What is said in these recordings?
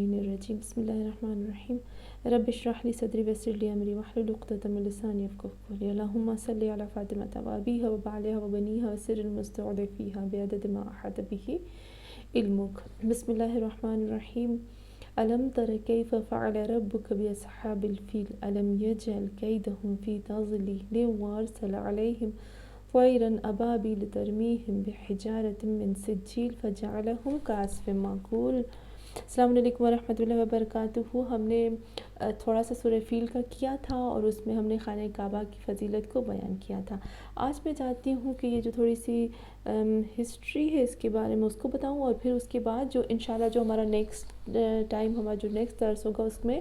الرجيم بسم الله الرحمن الرحيم رب اشرح لي صدري ويسر لي أمري واحلل عقدة من لساني يفقهوا قولي اللهم صل على فاطمة وأبيها وبعلها وبنيها وسر المستودع فيها بعدد ما أحاط به علمك بسم الله الرحمن الرحيم ألم تر كيف فعل ربك بأصحاب الفيل ألم يجعل كيدهم في تضليل وأرسل عليهم طيرا أبابيل ترميهم بحجارة من سجيل فجعلهم كعصف مأكول۔ السلام علیکم ورحمۃ اللہ وبرکاتہ۔ ہم نے تھوڑا سا سورہ فیل کا کیا تھا اور اس میں ہم نے خانہ کعبہ کی فضیلت کو بیان کیا تھا۔ آج میں چاہتی ہوں کہ یہ جو تھوڑی سی ہسٹری ہے اس کے بارے میں اس کو بتاؤں، اور پھر اس کے بعد جو انشاءاللہ جو ہمارا نیکسٹ ٹائم ہمارا جو نیکسٹ درس ہوگا اس میں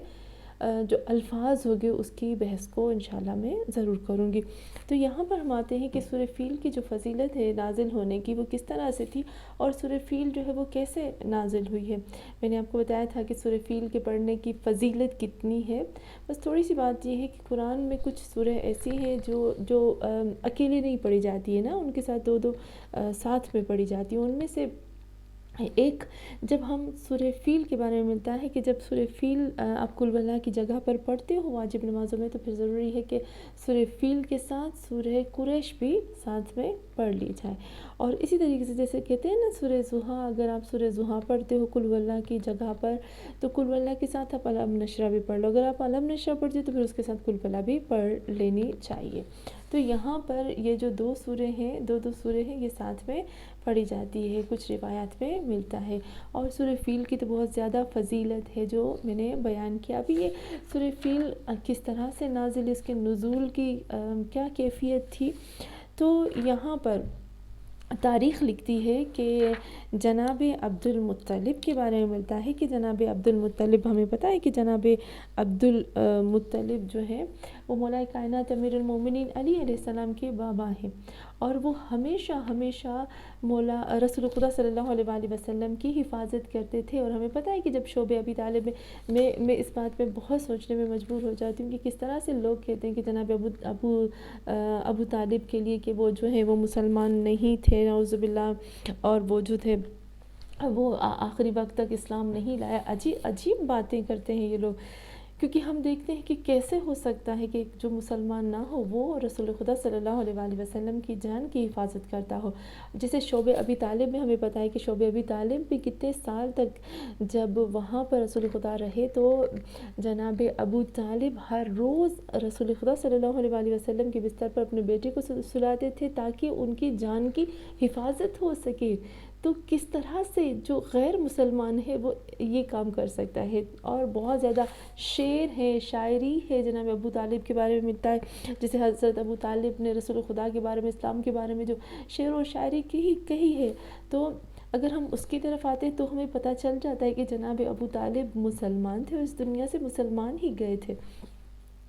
جو الفاظ ہوگے اس کی بحث کو انشاءاللہ میں ضرور کروں گی۔ تو یہاں پر ہم آتے ہیں کہ سورہ فیل کی جو فضیلت ہے نازل ہونے کی وہ کس طرح سے تھی، اور سورہ فیل جو ہے وہ کیسے نازل ہوئی ہے۔ میں نے آپ کو بتایا تھا کہ سورہ فیل کے پڑھنے کی فضیلت کتنی ہے۔ بس تھوڑی سی بات یہ ہے کہ قرآن میں کچھ سورہ ایسی ہیں جو اکیلے نہیں پڑھی جاتی ہے نا، ان کے ساتھ دو ساتھ میں پڑھی جاتی ہیں۔ ان میں سے ایک جب ہم سورہ فیل کے بارے میں ملتا ہے کہ جب سورہ فیل آپ کل واللہ کی جگہ پر پڑھتے ہو واجب نمازوں میں، تو پھر ضروری ہے کہ سورہ فیل کے ساتھ سورہ قریش بھی ساتھ میں پڑھ لی جائے۔ اور اسی طریقے سے جیسے کہتے ہیں نا سورہ ضحیٰ، اگر آپ سورہ ضحیٰ پڑھتے ہو کل واللہ کی جگہ پر تو کل واللہ کے ساتھ آپ علم نشرہ بھی پڑھ لو، اگر آپ علم نشرہ پڑھتے ہو تو پھر اس کے ساتھ کل واللہ بھی پڑھ لینی چاہیے۔ تو یہاں پر یہ جو دو سورے ہیں دو سورے ہیں یہ ساتھ میں پڑھی جاتی ہے، کچھ روایات میں ملتا ہے۔ اور سورہ فیل کی تو بہت زیادہ فضیلت ہے جو میں نے بیان کیا۔ ابھی یہ سورہ فیل کس طرح سے نازل، اس کے نزول کی کیا کیفیت تھی، تو یہاں پر تاریخ لکھتی ہے کہ جناب عبد المطلب کے بارے میں ملتا ہے کہ جناب عبد المطلب، ہمیں پتہ ہے کہ جناب عبد المطلب جو ہے وہ مولا کائنات امیر المومنین علی علیہ السلام کے بابا ہیں، اور وہ ہمیشہ مولا رسول خدا صلی اللہ علیہ وآلہ وسلم کی حفاظت کرتے تھے۔ اور ہمیں پتہ ہے کہ جب شعب ابی طالب میں اس بات میں بہت سوچنے میں مجبور ہو جاتی ہوں کہ کس طرح سے لوگ کہتے ہیں کہ جناب ابو طالب کے لیے کہ وہ جو ہے وہ مسلمان نہیں تھے نعوذ باللہ، اور وہ جو تھے وہ آخری وقت تک اسلام نہیں لایا۔ عجیب باتیں کرتے ہیں یہ لوگ، کیونکہ ہم دیکھتے ہیں کہ کیسے ہو سکتا ہے کہ جو مسلمان نہ ہو وہ رسول خدا صلی اللہ علیہ وآلہ وسلم کی جان کی حفاظت کرتا ہو۔ جیسے شعب ابی طالب میں ہمیں پتہ ہے کہ شعب ابی طالب بھی کتنے سال تک جب وہاں پر رسول خدا رہے تو جناب ابو طالب ہر روز رسول خدا صلی اللہ علیہ وآلہ وسلم کے بستر پر اپنے بیٹے کو سلاتے تھے تاکہ ان کی جان کی حفاظت ہو سکے۔ تو کس طرح سے جو غیر مسلمان ہے وہ یہ کام کر سکتا ہے۔ اور بہت زیادہ شعر ہے، شاعری ہے جناب ابو طالب کے بارے میں ملتا ہے، جیسے حضرت ابو طالب نے رسول خدا کے بارے میں، اسلام کے بارے میں جو شعر و شاعری کہی ہے، تو اگر ہم اس کی طرف آتے تو ہمیں پتہ چل جاتا ہے کہ جناب ابو طالب مسلمان تھے اور اس دنیا سے مسلمان ہی گئے تھے۔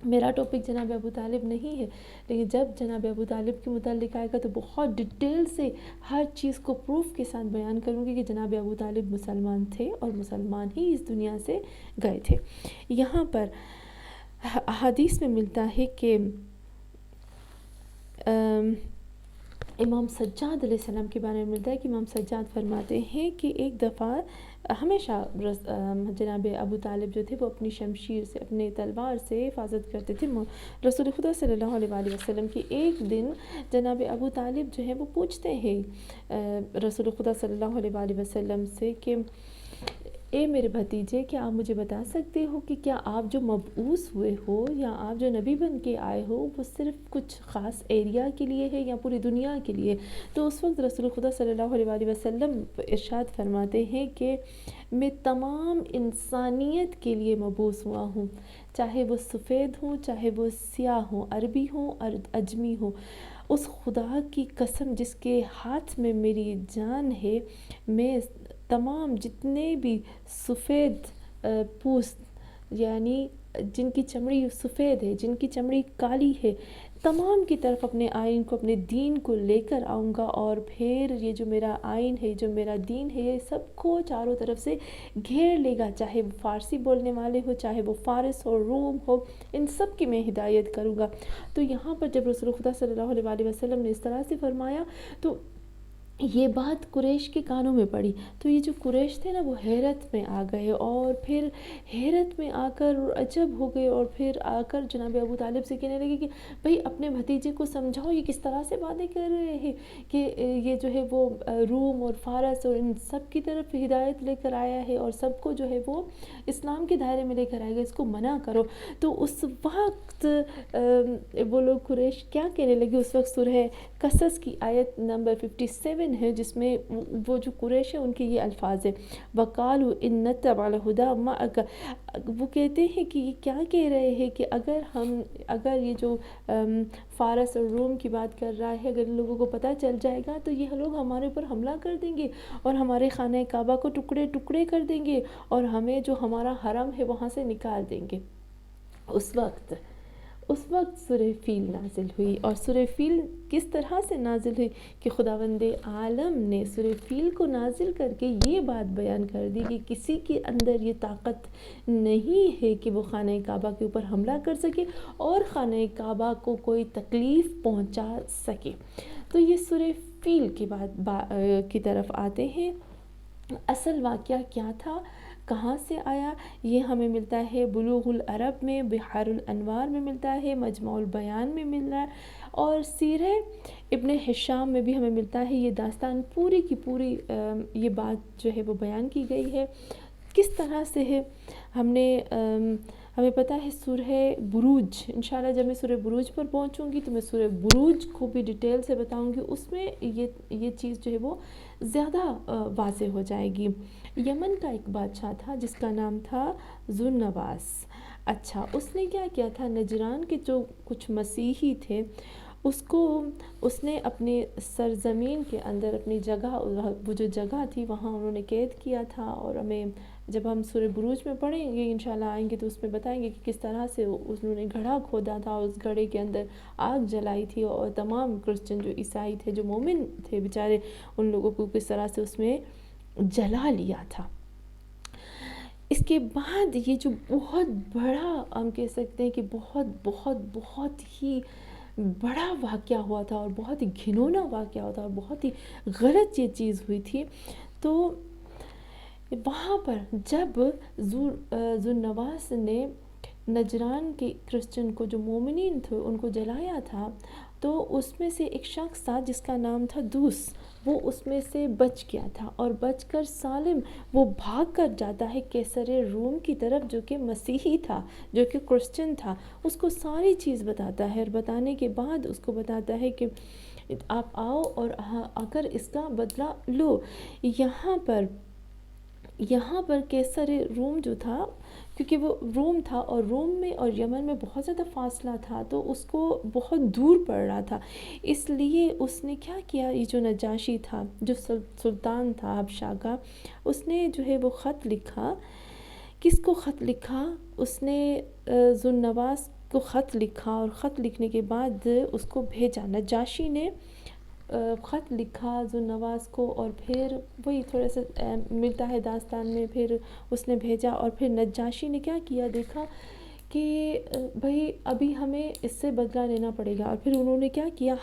میرا ٹاپک جناب ابو طالب نہیں ہے، لیکن جب جناب ابو طالب کے متعلق آئے گا تو بہت ڈیٹیل سے ہر چیز کو پروف کے ساتھ بیان کروں گی کہ جناب ابو طالب مسلمان تھے اور مسلمان ہی اس دنیا سے گئے تھے۔ یہاں پر حدیث میں ملتا ہے کہ امام سجاد علیہ السلام کے بارے میں ملتا ہے کہ امام سجاد فرماتے ہیں کہ ایک دفعہ ہمیشہ جناب ابو طالب جو تھے وہ اپنی شمشیر سے، اپنے تلوار سے حفاظت کرتے تھے رسول خدا صلی اللہ علیہ وآلہ وسلم کی۔ ایک دن جناب ابو طالب جو ہے وہ پوچھتے ہیں رسول خدا صلی اللہ علیہ وآلہ وسلم سے کہ اے میرے بھتیجے، کیا آپ مجھے بتا سکتے ہو کہ کیا آپ جو مبعوث ہوئے ہو یا آپ جو نبی بن کے آئے ہو وہ صرف کچھ خاص ایریا کے لیے ہے یا پوری دنیا کے لیے؟ تو اس وقت رسول خدا صلی اللہ علیہ وآلہ وسلم ارشاد فرماتے ہیں کہ میں تمام انسانیت کے لیے مبعوث ہوا ہوں، چاہے وہ سفید ہوں، چاہے وہ سیاہ ہوں، عربی ہوں اور عجمی ہوں۔ اس خدا کی قسم جس کے ہاتھ میں میری جان ہے، میں تمام جتنے بھی سفید پوست یعنی جن کی چمڑی سفید ہے، جن کی چمڑی کالی ہے، تمام کی طرف اپنے آئین کو، اپنے دین کو لے کر آؤں گا، اور پھر یہ جو میرا آئین ہے، جو میرا دین ہے، یہ سب کو چاروں طرف سے گھیر لے گا، چاہے وہ فارسی بولنے والے ہو، چاہے وہ فارس ہو، روم ہو، ان سب کی میں ہدایت کروں گا۔ تو یہاں پر جب رسول خدا صلی اللہ علیہ وآلہ وسلم نے اس طرح سے فرمایا تو یہ بات قریش کے کانوں میں پڑی تو یہ جو قریش تھے نا وہ حیرت میں آ گئے، اور پھر حیرت میں آ کر عجب ہو گئے، اور پھر آ کر جناب ابو طالب سے کہنے لگے کہ بھئی اپنے بھتیجے کو سمجھاؤ، یہ کس طرح سے باتیں کر رہے ہیں کہ یہ جو ہے وہ روم اور فارس اور ان سب کی طرف ہدایت لے کر آیا ہے اور سب کو جو ہے وہ اسلام کے دائرے میں لے کر آئے گا، اس کو منع کرو۔ تو اس وقت وہ لوگ قریش کیا کہنے لگے، اس وقت سورہ قصص کی آیت نمبر 57 ہے، جس میں وہ جو قریش ہے ان کے یہ الفاظ ہیں، وَقَالُوا إِن نَتَّبِعُ الْهُدَىٰ مَعَكَ، وہ کہتے ہیں کہ یہ کیا کہہ رہے ہیں کہ اگر یہ جو فارس اور روم کی بات کر رہا ہے، اگر ان لوگوں کو پتہ چل جائے گا تو یہ لوگ ہمارے اوپر حملہ کر دیں گے اور ہمارے خانہ کعبہ کو ٹکڑے ٹکڑے کر دیں گے اور ہمیں جو ہمارا حرم ہے وہاں سے نکال دیں گے۔ اس وقت سورہ فیل نازل ہوئی، اور سورہ فیل کس طرح سے نازل ہوئی کہ خداوند عالم نے سورہ فیل کو نازل کر کے یہ بات بیان کر دی کہ کسی کے اندر یہ طاقت نہیں ہے کہ وہ خانہ کعبہ کے اوپر حملہ کر سکے اور خانہ کعبہ کو کوئی تکلیف پہنچا سکے۔ تو یہ سورہ فیل کی طرف آتے ہیں۔ اصل واقعہ کیا تھا، کہاں سے آیا، یہ ہمیں ملتا ہے بلوغ العرب میں، بحار الانوار میں ملتا ہے، مجمع البیان میں مل رہا ہے، اور سیرہ ابن ہشام میں بھی ہمیں ملتا ہے۔ یہ داستان پوری کی پوری یہ بات جو ہے وہ بیان کی گئی ہے۔ کس طرح سے ہے، ہمیں پتہ ہے سورہ بروج، انشاءاللہ جب میں سورہ بروج پر پہنچوں گی تو میں سورہ بروج کو بھی ڈیٹیل سے بتاؤں گی، اس میں یہ چیز جو ہے وہ زیادہ واضح ہو جائے گی۔ یمن کا ایک بادشاہ تھا جس کا نام تھا ذو النواس۔ اچھا، اس نے کیا کیا تھا، نجران کے جو کچھ مسیحی تھے اس نے اپنے سرزمین کے اندر اپنی جگہ، وہ جو جگہ تھی وہاں انہوں نے قید کیا تھا، اور جب ہم سورہ بروج میں پڑھیں گے انشاءاللہ آئیں گے تو اس میں بتائیں گے کہ کس طرح سے انہوں نے گڑھا کھودا تھا، اس گڑھے کے اندر آگ جلائی تھی، اور تمام کرسچن جو عیسائی تھے جو مومن تھے بیچارے، ان لوگوں کو کس طرح سے اس میں جلا لیا تھا۔ اس کے بعد یہ جو بہت بڑا، ہم کہہ سکتے ہیں کہ بہت بہت بہت ہی بڑا واقعہ ہوا تھا، اور بہت ہی گھنونا واقعہ ہوا تھا، اور بہت ہی غلط یہ چیز ہوئی تھی۔ تو وہاں پر جب ذو النواس نے نجران کے کرسچن کو، جو مومنین تھے، ان کو جلایا تھا، تو اس میں سے ایک شخص تھا جس کا نام تھا دوس، وہ اس میں سے بچ گیا تھا، اور بچ کر سالم وہ بھاگ کر جاتا ہے کیسر روم کی طرف، جو کہ مسیحی تھا، جو کہ کرسچن تھا، اس کو ساری چیز بتاتا ہے، اور بتانے کے بعد اس کو بتاتا ہے کہ آپ آؤ اور اگر اس کا بدلہ لو۔ یہاں پر کیسر روم جو تھا، کیونکہ وہ روم تھا اور روم میں اور یمن میں بہت زیادہ فاصلہ تھا، تو اس کو بہت دور پڑ رہا تھا، اس لیے اس نے کیا کیا، یہ جو نجاشی تھا، جو سلطان تھا حبشہ کا، اس نے جو ہے وہ خط لکھا۔ کس کو خط لکھا؟ اس نے ذو النواس کو خط لکھا، اور خط لکھنے کے بعد اس کو بھیجا۔ نجاشی نے خط لکھا ذو النواس کو، اور پھر وہی تھوڑا سا ملتا ہے داستان میں، پھر اس نے بھیجا، اور پھر نجاشی نے کیا کیا، دیکھا کہ بھئی ابھی ہمیں اس سے بدلہ لینا پڑے گا، اور پھر انہوں نے کیا کیا،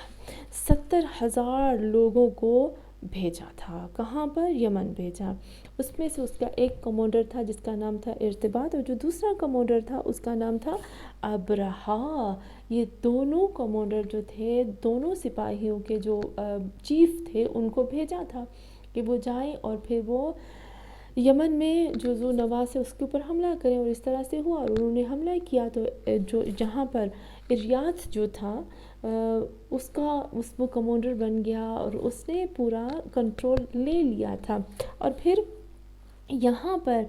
70,000 لوگوں کو بھیجا تھا۔ کہاں پر؟ یمن بھیجا۔ اس میں سے اس کا ایک کمانڈر تھا جس کا نام تھا ارتباط، اور جو دوسرا کمانڈر تھا اس کا نام تھا ابرہا۔ یہ دونوں کمانڈر جو تھے، دونوں سپاہیوں کے جو چیف تھے، ان کو بھیجا تھا کہ وہ جائیں اور پھر وہ یمن میں جو ذو النواس ہے اس کے اوپر حملہ کریں، اور اس طرح سے ہوا، اور انہوں نے حملہ کیا۔ تو جو جہاں پر اریاط جو تھا وہ کمانڈر بن گیا، اور اس نے پورا کنٹرول لے لیا تھا۔ اور پھر یہاں پر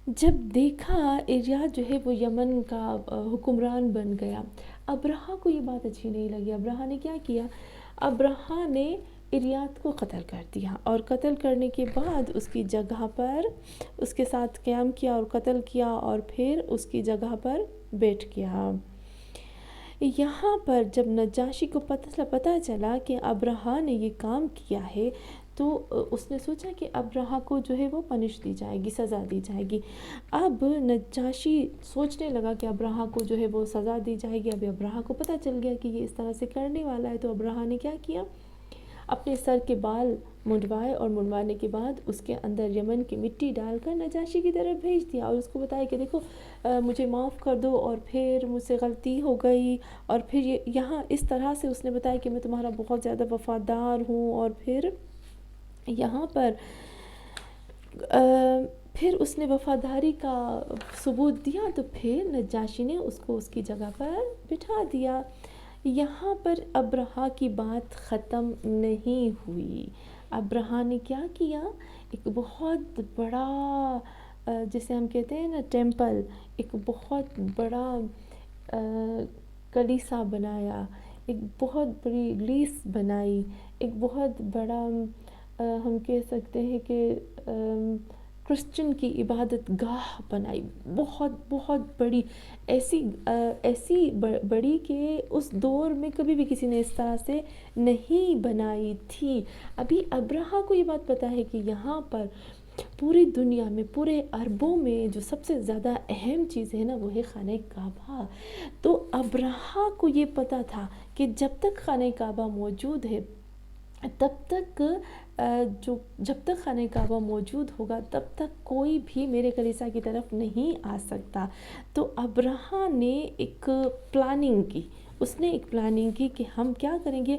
جب دیکھا اریاط جو ہے وہ یمن کا حکمران بن گیا، ابرہا کو یہ بات اچھی نہیں لگی۔ ابرہا نے کیا کیا، ابرہا نے اریاط کو قتل کر دیا، اور قتل کرنے کے بعد اس کی جگہ پر اس کے ساتھ قیام کیا اور قتل کیا، اور پھر اس کی جگہ پر بیٹھ گیا۔ یہاں پر جب نجاشی کو پتہ چلا کہ ابرہا نے یہ کام کیا ہے، تو اس نے سوچا کہ ابرہا کو جو ہے وہ پنش دی جائے گی، سزا دی جائے گی۔ اب نجاشی سوچنے لگا کہ ابرہا کو جو ہے وہ سزا دی جائے گی۔ اب ابرہا کو پتہ چل گیا کہ یہ اس طرح سے کرنے والا ہے، تو ابرہا نے کیا کیا، اپنے سر کے بال منڈوائے اور منڈوانے کے بعد اس کے اندر یمن کی مٹی ڈال کر نجاشی کی طرف بھیج دیا اور اس کو بتایا کہ دیکھو مجھے معاف کر دو، اور پھر مجھ سے غلطی ہو گئی، اور پھر یہاں اس طرح سے اس نے بتایا کہ میں تمہارا بہت زیادہ وفادار ہوں، اور پھر یہاں پر پھر اس نے وفاداری کا ثبوت دیا، تو پھر نجاشی نے اس کو اس کی جگہ پر بٹھا دیا۔ یہاں پر ابرہہ کی بات ختم نہیں ہوئی۔ ابرہہ نے کیا کیا؟ ایک بہت بڑا جسے ہم کہتے ہیں نا ٹیمپل، ایک بہت بڑا کلیسا بنایا، ایک بہت بڑی لیس بنائی، ایک بہت بڑا ہم کہہ سکتے ہیں کہ کرسچن کی عبادت گاہ بنائی، بہت بہت بڑی، ایسی بڑی کہ اس دور میں کبھی بھی کسی نے اس طرح سے نہیں بنائی تھی۔ ابھی ابرہہ کو یہ بات پتہ ہے کہ یہاں پر پوری دنیا میں، پورے عربوں میں جو سب سے زیادہ اہم چیز ہے نا وہ ہے خانہ کعبہ۔ تو ابرہہ کو یہ پتہ تھا کہ جب تک خانہ کعبہ موجود ہے تب تک جب تک خانہ کعبہ موجود ہوگا تب تک کوئی بھی میرے کلیسا کی طرف نہیں آ سکتا۔ تو ابرہہ نے ایک پلاننگ کی، اس نے ایک پلاننگ کی کہ ہم کیا کریں گے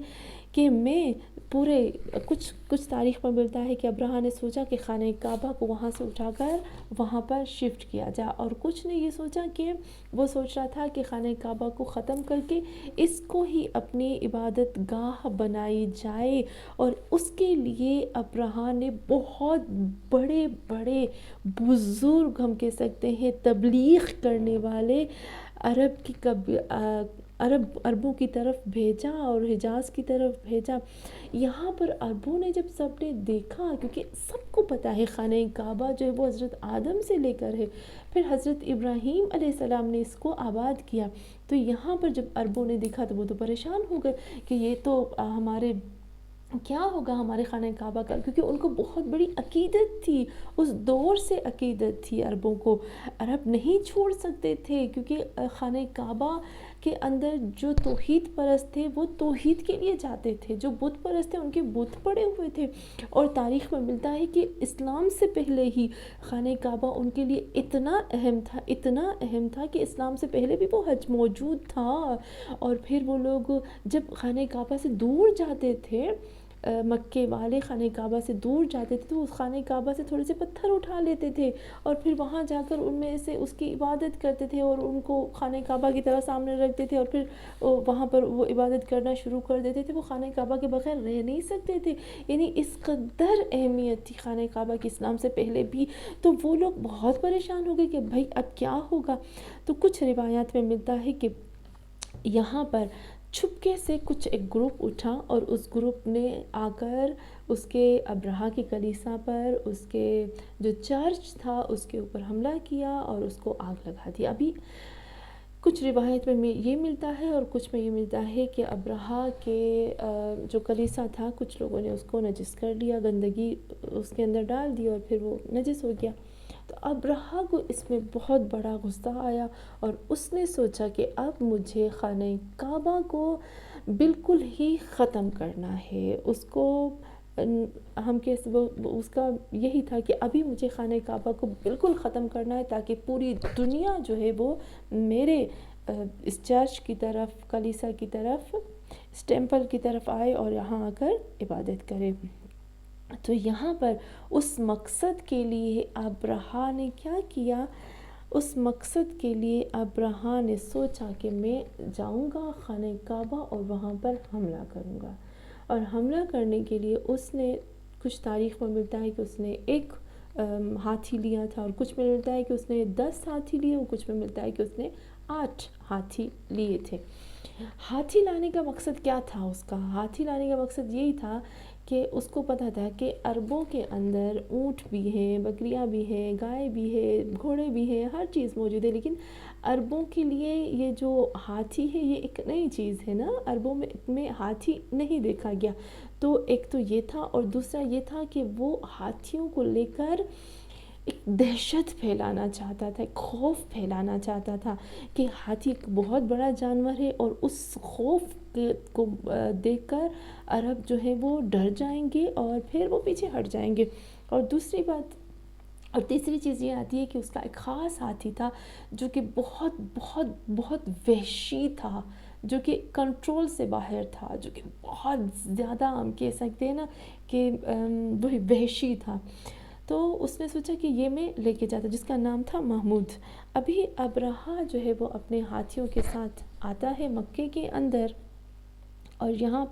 کہ میں پورے کچھ تاریخ پر ملتا ہے کہ ابرہہ نے سوچا کہ خانہ کعبہ کو وہاں سے اٹھا کر وہاں پر شفٹ کیا جائے، اور کچھ نے یہ سوچا کہ وہ سوچ رہا تھا کہ خانہ کعبہ کو ختم کر کے اس کو ہی اپنی عبادت گاہ بنائی جائے، اور اس کے لیے ابرہہ نے بہت بڑے بڑے بزرگ ہم کہہ سکتے ہیں تبلیغ کرنے والے عربوں کی طرف بھیجا اور حجاز کی طرف بھیجا۔ یہاں پر عربوں نے جب سب نے دیکھا، کیونکہ سب کو پتہ ہے خانہ کعبہ جو ہے وہ حضرت آدم سے لے کر ہے، پھر حضرت ابراہیم علیہ السلام نے اس کو آباد کیا، تو یہاں پر جب عربوں نے دیکھا تو وہ تو پریشان ہو گئے کہ یہ تو ہمارے کیا ہوگا ہمارے خانہ کعبہ کا، کیونکہ ان کو بہت بڑی عقیدت تھی، اس دور سے عقیدت تھی عربوں کو، عرب نہیں چھوڑ سکتے تھے، کیونکہ خانہ کعبہ کے اندر جو توحید پرست تھے وہ توحید کے لیے جاتے تھے، جو بت پرست تھے ان کے بت پڑے ہوئے تھے، اور تاریخ میں ملتا ہے کہ اسلام سے پہلے ہی خانہ کعبہ ان کے لیے اتنا اہم تھا کہ اسلام سے پہلے بھی وہ حج موجود تھا، اور پھر وہ لوگ جب خانہ کعبہ سے دور جاتے تھے، مکے والے خانہ کعبہ سے دور جاتے تھے تو اس خانہ کعبہ سے تھوڑے سے پتھر اٹھا لیتے تھے، اور پھر وہاں جا کر ان میں سے اس کی عبادت کرتے تھے، اور ان کو خانہ کعبہ کی طرح سامنے رکھتے تھے، اور پھر وہاں پر وہ عبادت کرنا شروع کر دیتے تھے۔ وہ خانہ کعبہ کے بغیر رہ نہیں سکتے تھے، یعنی اس قدر اہمیت تھی خانہ کعبہ کی اسلام سے پہلے بھی۔ تو وہ لوگ بہت پریشان ہو گئے کہ بھائی اب کیا ہوگا۔ تو کچھ روایات میں ملتا ہے کہ یہاں پر چھپکے سے ایک گروپ اٹھا، اور اس گروپ نے آ کر اس کے ابرہہ کے کلیسا پر، اس کے جو چرچ تھا اس کے اوپر حملہ کیا اور اس کو آگ لگا دی۔ ابھی کچھ روایت میں یہ ملتا ہے اور کچھ میں یہ ملتا ہے کہ ابرہہ کے جو کلیسا تھا کچھ لوگوں نے اس کو نجس کر لیا، گندگی اس کے اندر ڈال دی اور پھر وہ نجس ہو گیا۔ تو ابرہہ کو اس میں بہت بڑا غصہ آیا، اور اس نے سوچا کہ اب مجھے خانہ کعبہ کو بالکل ہی ختم کرنا ہے۔ اس کو اس کا یہی تھا کہ ابھی مجھے خانہ کعبہ کو بالکل ختم کرنا ہے، تاکہ پوری دنیا جو ہے وہ میرے اس چرچ کی طرف، کلیسا کی طرف، اس ٹیمپل کی طرف آئے اور یہاں آ کر عبادت کرے۔ تو یہاں پر اس مقصد کے لیے ابرہہ نے کیا کیا؟ اس مقصد کے لیے ابرہہ نے سوچا کہ میں جاؤں گا خانہ کعبہ اور وہاں پر حملہ کروں گا، اور حملہ کرنے کے لیے اس نے، کچھ تاریخ میں ملتا ہے کہ اس نے ایک ہاتھی لیا تھا، اور کچھ میں ملتا ہے کہ اس نے 10 ہاتھی لیے، اور کچھ میں ملتا ہے کہ اس نے 8 ہاتھی لیے تھے۔ ہاتھی لانے کا مقصد کیا تھا اس کا؟ ہاتھی لانے کا مقصد یہی تھا کہ اس کو پتہ تھا کہ عربوں کے اندر اونٹ بھی ہیں، بکریاں بھی ہیں، گائے بھی ہے، گھوڑے بھی ہیں، ہر چیز موجود ہے، لیکن عربوں کے لیے یہ جو ہاتھی ہے یہ ایک نئی چیز ہے نا، عربوں میں ہاتھی نہیں دیکھا گیا۔ تو ایک تو یہ تھا، اور دوسرا یہ تھا کہ وہ ہاتھیوں کو لے کر ایک دہشت پھیلانا چاہتا تھا، ایک خوف پھیلانا چاہتا تھا کہ ہاتھی ایک بہت بڑا جانور ہے، اور اس خوف کو دیکھ کر عرب جو ہے وہ ڈر جائیں گے اور پھر وہ پیچھے ہٹ جائیں گے۔ اور دوسری بات اور تیسری چیز یہ آتی ہے کہ اس کا ایک خاص ہاتھی تھا جو کہ بہت بہت بہت وحشی تھا، جو کہ کنٹرول سے باہر تھا، جو کہ بہت زیادہ ہم کہہ سکتے ہیں نا کہ وہی وحشی تھا۔ تو اس نے سوچا کہ یہ میں لے کے جاتا، جس کا نام تھا محمود۔ ابھی ابرہہ جو ہے وہ اپنے ہاتھیوں کے ساتھ آتا ہے مکے کے اندر، اور یہاں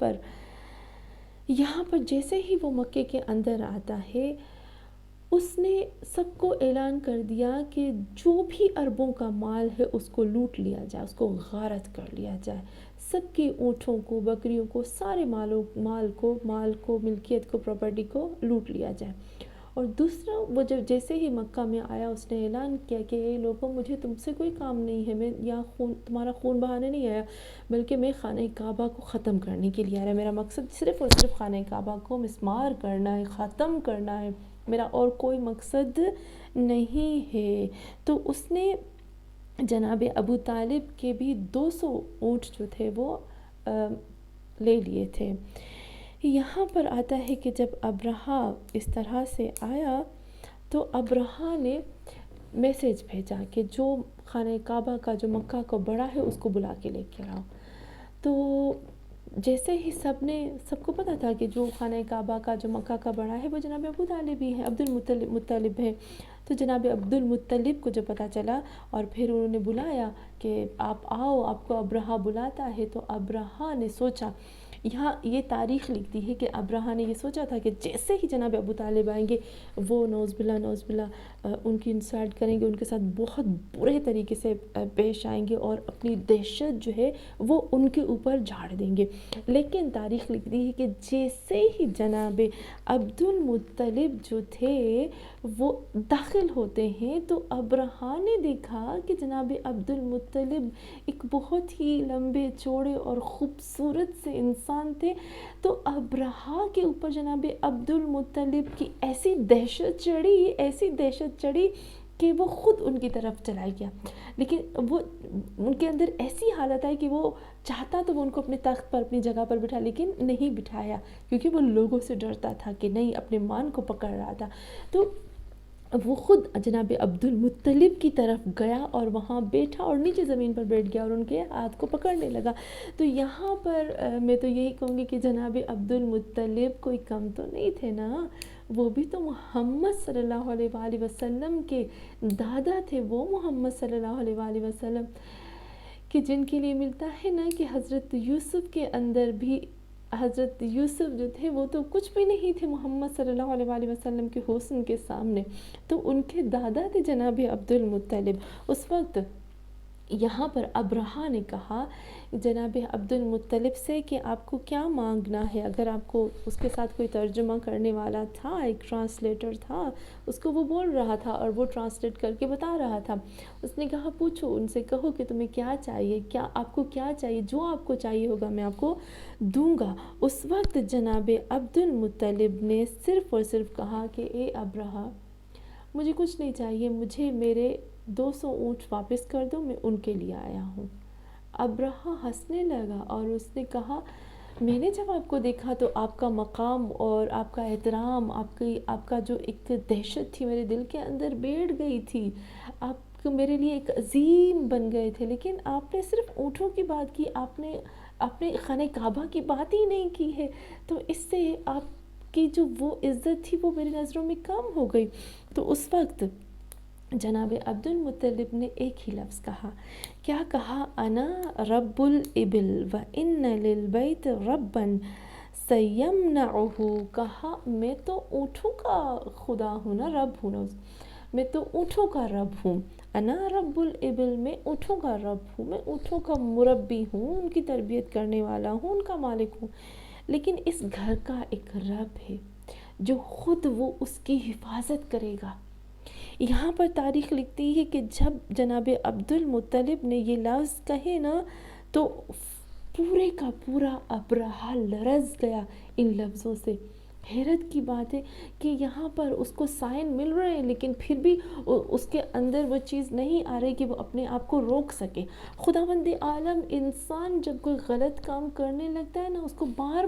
پر جیسے ہی وہ مکے کے اندر آتا ہے، اس نے سب کو اعلان کر دیا کہ جو بھی عربوں کا مال ہے اس کو لوٹ لیا جائے، اس کو غارت کر لیا جائے، سب کے اونٹوں کو، بکریوں کو، سارے مال کو، ملکیت کو، پراپرٹی کو لوٹ لیا جائے۔ اور دوسرا، وہ جب جیسے ہی مکہ میں آیا اس نے اعلان کیا کہ اے لوگوں، مجھے تم سے کوئی کام نہیں ہے، میں یہاں تمہارا خون بہانے نہیں آیا، بلکہ میں خانہ کعبہ کو ختم کرنے کے لیے آیا، میرا مقصد صرف اور صرف خانہ کعبہ کو مسمار کرنا ہے، ختم کرنا ہے، میرا اور کوئی مقصد نہیں ہے۔ تو اس نے جناب ابو طالب کے بھی 200 اونٹ جو تھے وہ لے لیے تھے۔ یہاں پر آتا ہے کہ جب ابرہہ اس طرح سے آیا تو ابرہہ نے میسیج بھیجا کہ جو خانہ کعبہ کا جو مکہ کو بڑا ہے اس کو بلا کے لے کے آؤ۔ تو جیسے ہی سب کو پتا تھا کہ جو خانہ کعبہ کا جو مکہ کا بڑا ہے وہ جناب ابو طالب ہی ہے، عبدالمطلب ہے۔ تو جناب عبدالمطلب کو جو پتا چلا اور پھر انہوں نے بلایا کہ آپ آؤ، آپ کو ابرہہ بلاتا ہے، تو ابرہہ نے سوچا، یہاں یہ تاریخ لکھتی ہے کہ ابرہہ نے یہ سوچا تھا کہ جیسے ہی جناب ابو طالب آئیں گے وہ نعوذ باللہ ان کی انسلٹ کریں گے، ان کے ساتھ بہت برے طریقے سے پیش آئیں گے اور اپنی دہشت جو ہے وہ ان کے اوپر جھاڑ دیں گے۔ لیکن تاریخ لکھتی ہے کہ جیسے ہی جناب عبدالمطلب جو تھے وہ داخل ہوتے ہیں تو ابرہہ نے دیکھا کہ جناب عبدالمطلب ایک بہت ہی لمبے چوڑے اور خوبصورت سے انسان تھے۔ تو ابرہہ کے اوپر جناب عبدالمطلب کی ایسی دہشت چڑھی کہ وہ خود ان کی طرف چلا گیا، لیکن وہ ان کے اندر ایسی حالت آئی کہ وہ چاہتا تو وہ ان کو اپنے تخت پر، اپنی جگہ پر بٹھا، لیکن نہیں بٹھایا کیونکہ وہ لوگوں سے ڈرتا تھا کہ نہیں، اپنے مان کو پکڑ رہا تھا۔ تو وہ خود جناب عبدالمطلب کی طرف گیا اور وہاں بیٹھا اور نیچے زمین پر بیٹھ گیا اور ان کے ہاتھ کو پکڑنے لگا۔ تو یہاں پر میں تو یہی کہوں گی کہ جناب عبدالمطلب کوئی کم تو نہیں تھے نا، وہ بھی تو محمد صلی اللہ علیہ وآلہ وسلم کے دادا تھے، وہ محمد صلی اللہ علیہ وآلہ وسلم کہ جن کے لیے ملتا ہے نا کہ حضرت یوسف کے اندر بھی، حضرت یوسف جو تھے وہ تو کچھ بھی نہیں تھے محمد صلی اللہ علیہ وآلہ وسلم کے حسن کے سامنے، تو ان کے دادا تھے جناب عبدالمطلب۔ اس وقت یہاں پر ابرہہ نے کہا جناب عبدالمطلب سے کہ آپ کو کیا مانگنا ہے، اگر آپ کو اس کے ساتھ کوئی ترجمہ کرنے والا تھا، ایک ٹرانسلیٹر تھا، اس کو وہ بول رہا تھا اور وہ ٹرانسلیٹ کر کے بتا رہا تھا۔ اس نے کہا پوچھو ان سے، کہو کہ تمہیں کیا چاہیے، آپ کو کیا چاہیے، جو آپ کو چاہیے ہوگا میں آپ کو دوں گا۔ اس وقت جناب عبدالمطلب نے صرف اور صرف کہا کہ اے ابرہہ، مجھے کچھ نہیں چاہیے، مجھے میرے 200 اونٹ واپس کر دو، میں ان کے لیے آیا ہوں۔ ابرہہ ہنسنے لگا اور اس نے کہا میں نے جب آپ کو دیکھا تو آپ کا مقام اور آپ کا احترام، آپ کا جو ایک دہشت تھی میرے دل کے اندر بیٹھ گئی تھی، آپ میرے لیے ایک عظیم بن گئے تھے، لیکن آپ نے صرف اونٹوں کی بات کی، آپ نے خانہ کعبہ کی بات ہی نہیں کی ہے، تو اس سے آپ کی جو وہ عزت تھی وہ میری نظروں میں کم ہو گئی۔ تو اس وقت جناب عبدالمطلب نے ایک ہی لفظ کہا، کیا کہا؟ انا رب الابل وان للبیت ربا سیمنعہ، کہا میں تو اونٹوں کا خدا ہوں نا، رب ہوں نا، میں تو اونٹوں کا رب ہوں، انا رب الابل، میں اونٹوں کا رب ہوں، میں اونٹوں کا مربی ہوں، ان کی تربیت کرنے والا ہوں، ان کا مالک ہوں، لیکن اس گھر کا ایک رب ہے جو خود وہ اس کی حفاظت کرے گا۔ یہاں پر تاریخ لکھتی ہے کہ جب جناب عبدالمطلب نے یہ لفظ کہے نا تو پورے کا پورا ابرہہ لرز گیا ان لفظوں سے، حیرت کی بات ہے کہ یہاں پر اس کو سائن مل رہے ہیں لیکن پھر بھی اس کے اندر وہ چیز نہیں آ رہی کہ وہ اپنے آپ کو روک سکے۔ خداوند عالم انسان جب کوئی غلط کام کرنے لگتا ہے نا، اس کو بار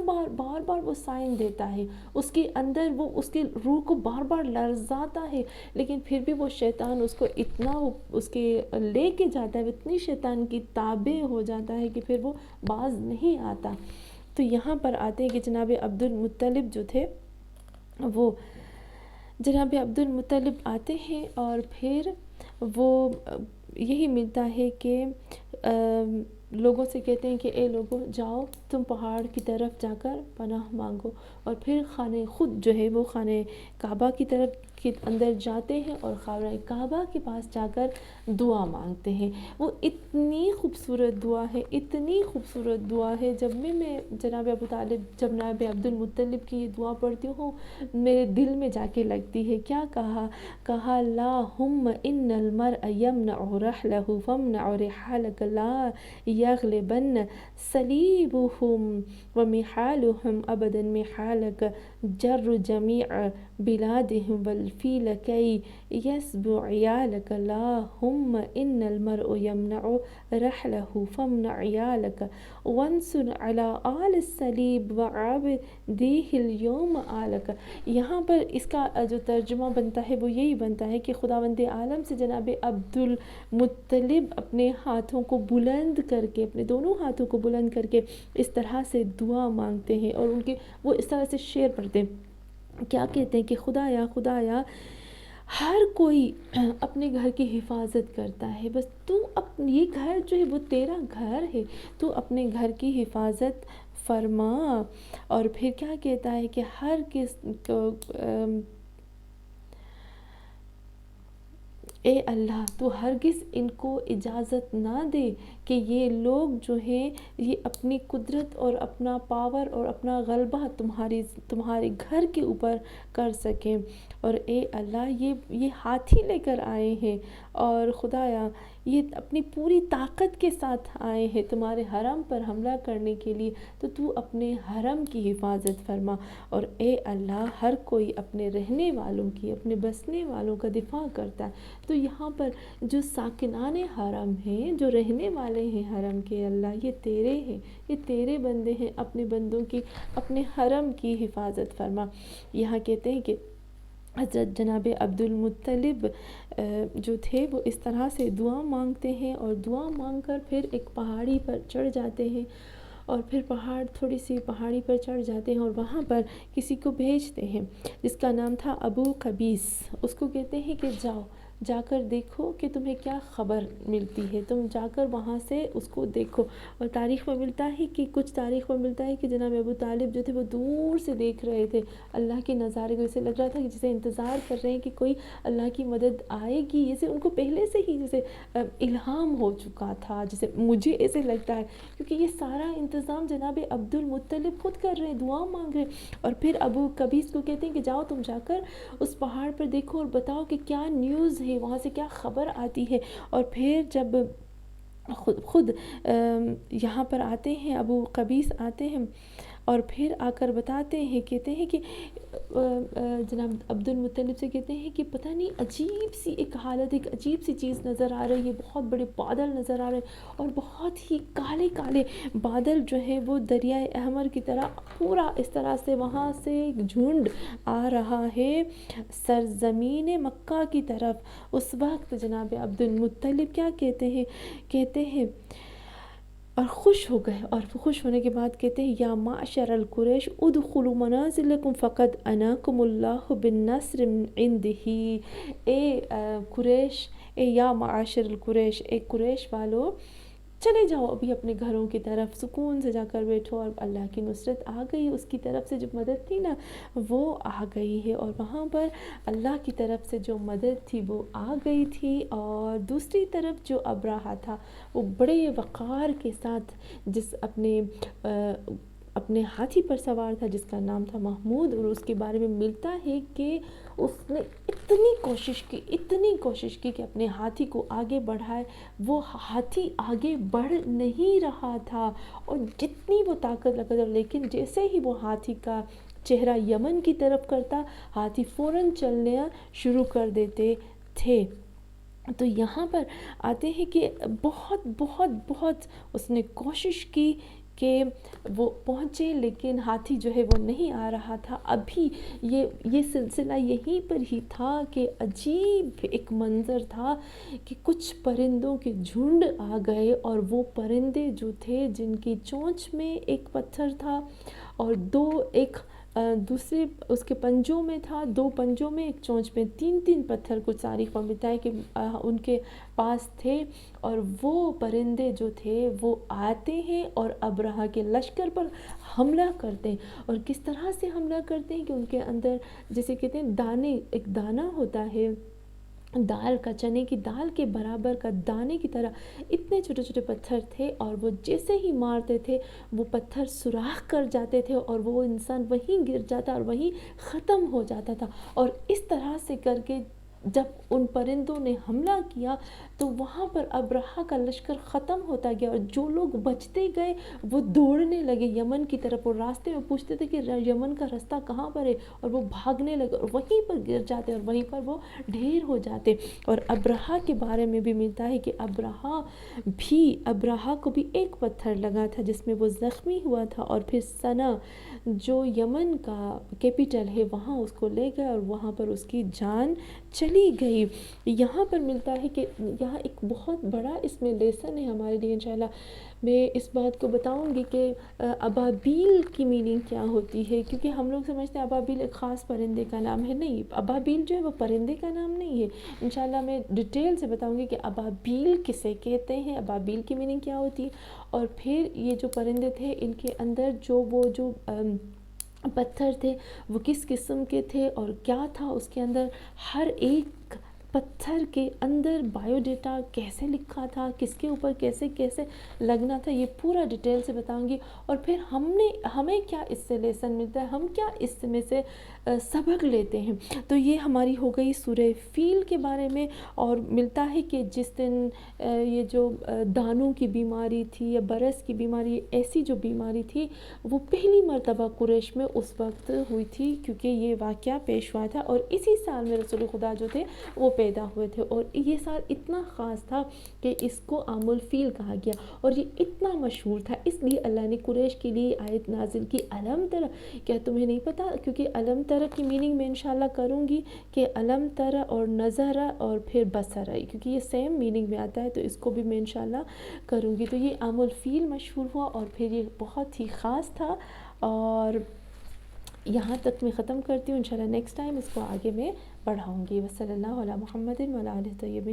بار وہ سائن دیتا ہے، اس کے اندر وہ اس کی روح کو بار بار لرزاتا ہے، لیکن پھر بھی وہ شیطان اس کو اتنا اس کے لے کے جاتا ہے، اتنی شیطان کی تابع ہو جاتا ہے کہ پھر وہ باز نہیں آتا۔ تو یہاں پر آتے ہیں کہ جناب عبد المطلب جو تھے، وہ جناب عبد المطلب آتے ہیں اور پھر وہ یہی ملتا ہے کہ لوگوں سے کہتے ہیں کہ اے لوگوں جاؤ تم پہاڑ کی طرف جا کر پناہ مانگو، اور پھر خانہ خود جو ہے وہ خانہ کعبہ کی طرف کے اندر جاتے ہیں اور خانہ کعبہ کے پاس جا کر دعا مانگتے ہیں۔ وہ اتنی خوبصورت دعا ہے، اتنی خوبصورت دعا ہے، جب میں جناب ابو طالب جناب عبد المطلب کی یہ دعا پڑھتی ہوں میرے دل میں جا کے لگتی ہے۔ کیا کہا اللہم ان المرء یمنع رحلہ فامنع رحالک لا یغلبن صلیبہم ومحالہم ابدا محالک جر جمیع بلادہم والفیل کی یسبو عیالک اللہم ان المرء یمنع رحلہ فامنع عیالک وانصر علی آل الصلیب وعبدیہ اليوم آلک۔ یہاں پر اس کا جو ترجمہ بنتا ہے وہ یہی بنتا ہے کہ خداوند عالم سے جناب عبد المطلب اپنے ہاتھوں کو بلند کر کے، اپنے دونوں ہاتھوں کو بلند کر کے اس طرح سے دعا مانگتے ہیں، اور ان کے وہ اس طرح سے شعر پڑھتے ہیں، کیا کہتے ہیں کہ خدایا ہر کوئی اپنے گھر کی حفاظت کرتا ہے، بس تو یہ گھر جو ہے وہ تیرا گھر ہے، تو اپنے گھر کی حفاظت فرما۔ اور پھر کیا کہتا ہے کہ ہر کس کو اے اللہ تو ہرگز ان کو اجازت نہ دے کہ یہ لوگ جو ہیں یہ اپنی قدرت اور اپنا پاور اور اپنا غلبہ تمہارے گھر کے اوپر کر سکیں، اور اے اللہ یہ ہاتھی لے کر آئے ہیں، اور خدایا یہ اپنی پوری طاقت کے ساتھ آئے ہیں تمہارے حرم پر حملہ کرنے کے لیے، تو اپنے حرم کی حفاظت فرما، اور اے اللہ ہر کوئی اپنے رہنے والوں کی، اپنے بسنے والوں کا دفاع کرتا ہے، تو یہاں پر جو ساکنان حرم ہیں، جو رہنے والے ہیں حرم کے، اللہ یہ تیرے ہیں، یہ تیرے بندے ہیں، اپنے بندوں کی، اپنے حرم کی حفاظت فرما۔ یہاں کہتے ہیں کہ حضرت جناب عبد المطلب جو تھے وہ اس طرح سے دعا مانگتے ہیں، اور دعا مانگ کر پھر ایک پہاڑی پر چڑھ جاتے ہیں، اور پھر تھوڑی سی پہاڑی پر چڑھ جاتے ہیں، اور وہاں پر کسی کو بھیجتے ہیں جس کا نام تھا ابو قبیس۔ اس کو کہتے ہیں کہ جا کر دیکھو کہ تمہیں کیا خبر ملتی ہے، تم جا کر وہاں سے اس کو دیکھو۔ اور تاریخ میں ملتا ہے کہ کچھ تاریخ میں ملتا ہے کہ جناب ابو طالب جو تھے وہ دور سے دیکھ رہے تھے اللہ کے نظارے کو، اسے لگ رہا تھا کہ جسے انتظار کر رہے ہیں کہ کوئی اللہ کی مدد آئے گی، جیسے ان کو پہلے سے ہی جیسے الہام ہو چکا تھا، جیسے مجھے ایسے لگتا ہے، کیونکہ یہ سارا انتظام جناب عبد المطلب خود کر رہے ہیں، دعا مانگ رہے ہیں۔ اور پھر ابو قبیس کو کہتے ہیں کہ جاؤ تم جا کر اس پہاڑ پر دیکھو اور بتاؤ کہ کیا نیوز ہے، وہاں سے کیا خبر آتی ہے۔ اور پھر جب خود یہاں پر آتے ہیں، ابو قبیس آتے ہیں اور پھر آ کر بتاتے ہیں، کہتے ہیں کہ جناب عبد المطلب سے کہتے ہیں کہ پتہ نہیں عجیب سی ایک حالت، ایک عجیب سی چیز نظر آ رہی ہے، بہت بڑے بادل نظر آ رہے ہیں، اور بہت ہی کالے کالے بادل جو ہیں وہ دریائے احمر کی طرح پورا اس طرح سے وہاں سے ایک جھنڈ آ رہا ہے سرزمین مکہ کی طرف۔ اس وقت جناب عبد المطلب کیا کہتے ہیں اور خوش ہو گئے، اور خوش ہونے کے بعد کہتے ہیں یا معشر القریش ادخلوا منازلکم فقد اناکم اللہ بالنصر من عنده۔ اے قریش، اے یا معاشر القریش، اے قریش والو چلے جاؤ ابھی اپنے گھروں کی طرف، سکون سے جا کر بیٹھو، اور اللہ کی نصرت آ گئی، اس کی طرف سے جو مدد تھی نا وہ آ گئی ہے، اور وہاں پر اللہ کی طرف سے جو مدد تھی وہ آ گئی تھی۔ اور دوسری طرف جو ابرہہ تھا وہ بڑے وقار کے ساتھ جس اپنے ہاتھی پر سوار تھا، جس کا نام تھا محمود، اور اس کے بارے میں ملتا ہے کہ اس نے اتنی کوشش کی کہ اپنے ہاتھی کو آگے بڑھائے، وہ ہاتھی آگے بڑھ نہیں رہا تھا، اور جتنی وہ طاقت لگا، لیکن جیسے ہی وہ ہاتھی کا چہرہ یمن کی طرف کرتا، ہاتھی فوراً چلنا شروع کر دیتے تھے۔ تو یہاں پر آتے ہیں کہ بہت بہت بہت اس نے کوشش کی کہ وہ پہنچے، لیکن ہاتھی جو ہے وہ نہیں آ رہا تھا۔ ابھی یہ سلسلہ یہیں پر ہی تھا کہ عجیب ایک منظر تھا کہ کچھ پرندوں کے جھنڈ آ گئے، اور وہ پرندے جو تھے جن کی چونچ میں ایک پتھر تھا اور ایک دوسرے اس کے پنجوں میں تھا، 2 پنجوں میں، ایک چونچ میں 3 پتھر، کچھ تاریخ میں بتایا کہ ان کے پاس تھے، اور وہ پرندے جو تھے وہ آتے ہیں اور ابرہہ کے لشکر پر حملہ کرتے ہیں۔ اور کس طرح سے حملہ کرتے ہیں کہ ان کے اندر جیسے کہتے ہیں دانے، ایک دانہ ہوتا ہے دال کا، چنے کی دال کے برابر کا دانے کی طرح اتنے چھوٹے چھوٹے پتھر تھے، اور وہ جیسے ہی مارتے تھے وہ پتھر سوراخ کر جاتے تھے اور وہ انسان وہیں گر جاتا اور وہیں ختم ہو جاتا تھا۔ اور اس طرح سے کر کے جب ان پرندوں نے حملہ کیا تو وہاں پر ابرہہ کا لشکر ختم ہوتا گیا، اور جو لوگ بچتے گئے وہ دوڑنے لگے یمن کی طرف، اور راستے میں پوچھتے تھے کہ یمن کا رستہ کہاں پر ہے، اور وہ بھاگنے لگے اور وہیں پر گر جاتے اور وہیں پر وہ ڈھیر ہو جاتے۔ اور ابرہہ کے بارے میں بھی ملتا ہے کہ ابرہہ کو بھی ایک پتھر لگا تھا جس میں وہ زخمی ہوا تھا، اور پھر سنا جو یمن کا کیپٹل ہے وہاں اس کو لے گئے اور وہاں پر اس کی جان چلی گئی۔ یہاں پر ملتا ہے کہ یہاں ایک بہت بڑا اس میں لیسن ہے ہمارے لیے، انشاءاللہ میں اس بات کو بتاؤں گی کہ ابابیل کی میننگ کیا ہوتی ہے، کیونکہ ہم لوگ سمجھتے ہیں ابابیل ایک خاص پرندے کا نام ہے، نہیں، ابابیل جو ہے وہ پرندے کا نام نہیں ہے۔ انشاءاللہ میں ڈیٹیل سے بتاؤں گی کہ ابابیل کسے کہتے ہیں، ابابیل کی میننگ کیا ہوتی ہے، اور پھر یہ جو پرندے تھے ان کے اندر جو پتھر تھے وہ کس قسم کے تھے اور کیا تھا اس کے اندر، ہر ایک پتھر کے اندر بایو ڈیٹا کیسے لکھا تھا، کس کے اوپر کیسے کیسے لگنا تھا، یہ پورا ڈیٹیل سے بتاؤں گی۔ اور پھر ہمیں کیا اس سے لیسن ملتا ہے، ہم کیا اس میں سے سبق لیتے ہیں۔ تو یہ ہماری ہو گئی سورہ فیل کے بارے میں، اور ملتا ہے کہ جس دن یہ جو دانوں کی بیماری تھی یا برس کی بیماری، ایسی جو بیماری تھی وہ پہلی مرتبہ قریش میں اس وقت ہوئی تھی، کیونکہ یہ واقعہ پیش ہوا تھا، اور اسی سال میں رسول خدا جو تھے وہ پیدا ہوئے تھے، اور یہ سال اتنا خاص تھا کہ اس کو عام الفیل کہا گیا، اور یہ اتنا مشہور تھا، اس لیے اللہ نے قریش کے لیے آیت نازل کی علم تر۔ کیا تمہیں نہیں پتا؟ کیونکہ علم تر کی میننگ میں انشاءاللہ کروں گی کہ علم تر اور نظر اور پھر بصر، کیونکہ یہ سیم میننگ میں آتا ہے، تو اس کو بھی میں انشاءاللہ کروں گی۔ تو یہ عام الفیل مشہور ہوا، اور پھر یہ بہت ہی خاص تھا، اور یہاں تک میں ختم کرتی ہوں، انشاءاللہ نیکسٹ ٹائم اس کو آگے میں بڑھاؤں گی۔ وصلی اللہ علی محمد وعلی آلہ طیبین۔